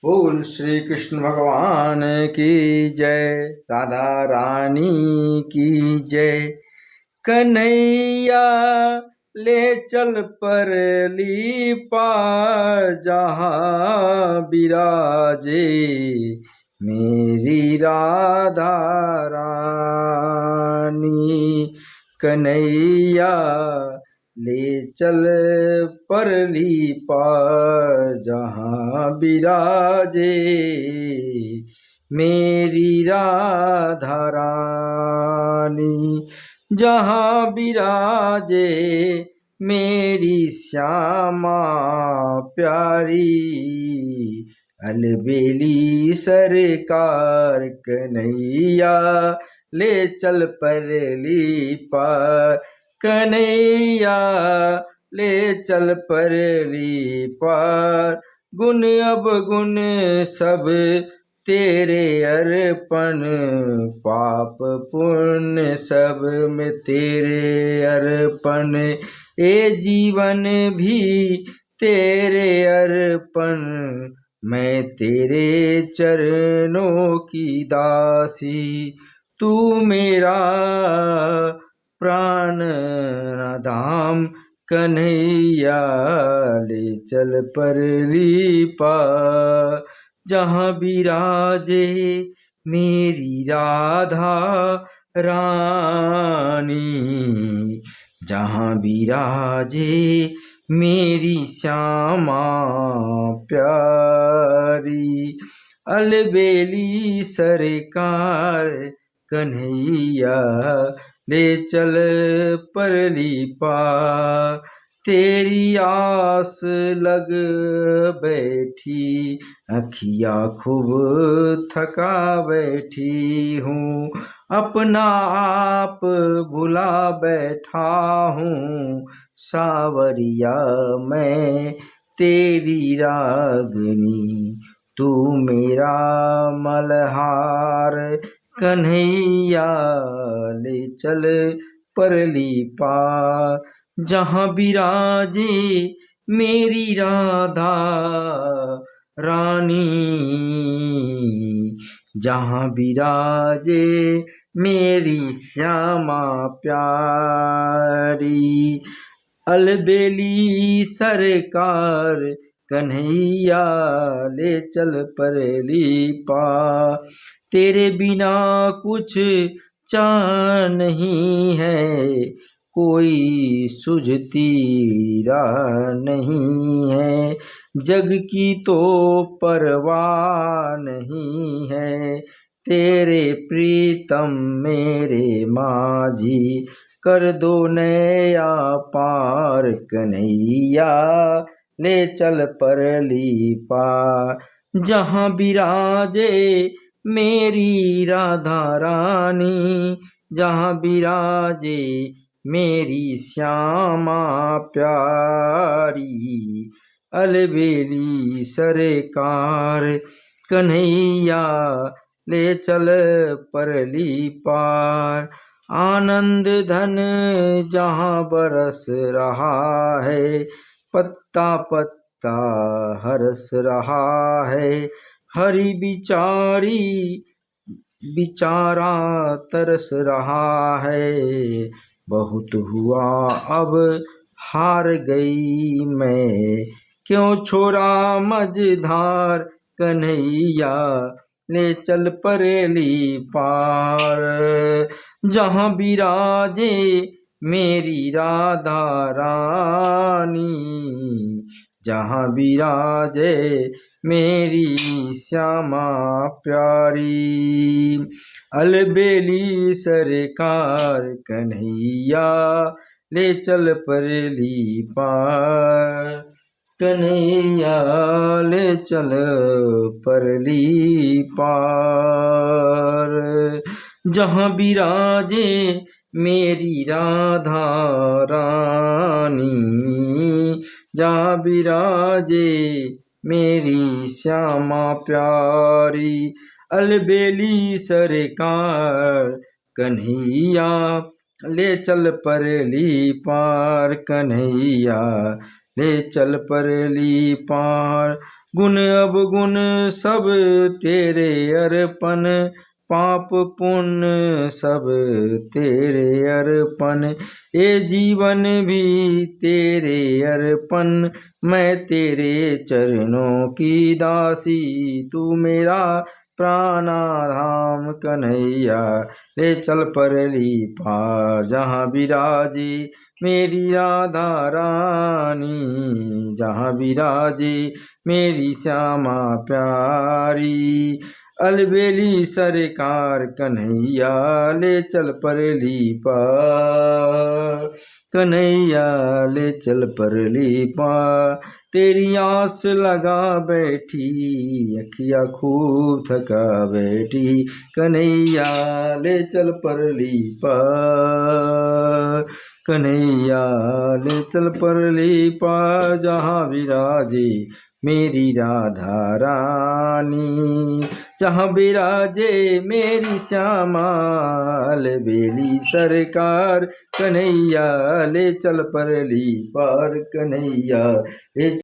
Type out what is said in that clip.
बोल श्री कृष्ण भगवान की जय, राधा रानी की जय। कन्हैया ले चल परली पार, जहाँ विराजे मेरी राधा रानी। कन्हैया ले चल परली पार, जहाँ विराजे मेरी राधा रानी। जहाँ विराजे मेरी श्यामा प्यारी, अलबेली सरकार। कन्हैया ले चल परली पार, कन्हैया ले चल परली पार। गुण अवगुण सब तेरे अर्पण, पाप पुण्य सब में तेरे अर्पण। ए जीवन भी तेरे अर्पण, मैं तेरे चरणों की दासी। तू मेरा प्राण धाम, कन्हैया ले चल परली पार। जहाँ विराजे मेरी राधा रानी, जहाँ विराजे मेरी श्यामा प्यारी। अलबेली सरकार, कन्हैया ले चल परली पार। तेरी आस लग बैठी, अखियाँ खूब थका बैठी हूँ। अपना आप भुला बैठा हूँ, सावरिया मैं तेरी रागनी। तू मेरा मल्हार, कन्हैया ले चल परली पार। जहाँ विराजे मेरी राधा रानी, जहाँ विराजे मेरी श्यामा प्यारी। अलबेली सरकार, कन्हैया ले चल परली पार। तेरे बिना कुछ चाह नहीं है, कोई सुझती राह नहीं है। जग की तो परवाह नहीं है, तेरे प्रीतम मेरे माझी। कर दो नया पार, कन्हैया ले चल परली पार। जहाँ विराजे मेरी राधा रानी, जहाँ विराजे मेरी श्यामा प्यारी। अलबेली सरकार, कन्हैया ले चल परली पार। आनंद धन जहाँ बरस रहा है, पत्ता पत्ता हरस रहा है। हरि बिचारा तरस रहा है। बहुत हुआ अब हार गई मैं, क्यों छोड़ा मझधार। कन्हैया ले चल परली पार। जहाँ विराजे मेरी राधा रानी, जहाँ विराजे मेरी श्यामा प्यारी। अलबेली सरकार, कन्हैया ले चल परली पार। कन्हैया ले चल परली पार। जहाँ विराजे मेरी राधा रानी, जहाँ विराजे मेरी श्यामा प्यारी। अलबेली सरकार, कन्हैया ले चल परली पार। कन्हैया ले चल परली पार। गुण अवगुण सब तेरे अर्पण, पाप पुण्य सब तेरे अर्पण, ये जीवन भी तेरे अर्पण, मैं तेरे चरणों की दासी, तू मेरा प्राणाराम कन्हैया। ले चल परली पार जहाँ विराजे मेरी राधा रानी, जहाँ विराजे मेरी श्यामा प्यारी। अलबेली सरकार कन्हैया, ले चल परली पार, कन्हैया ले चल परली पार। तेरी आस लगा बैठी अखियाँ खूब थका बैठी, कन्हैया ले चल परली पार, कन्हैया ले चल परली पार, जहाँ विराजे मेरी राधा रानी, जहाँ विराजे मेरी श्यामा। अलबेली सरकार कन्हैया, ले चल परली पार, कन्हैया ले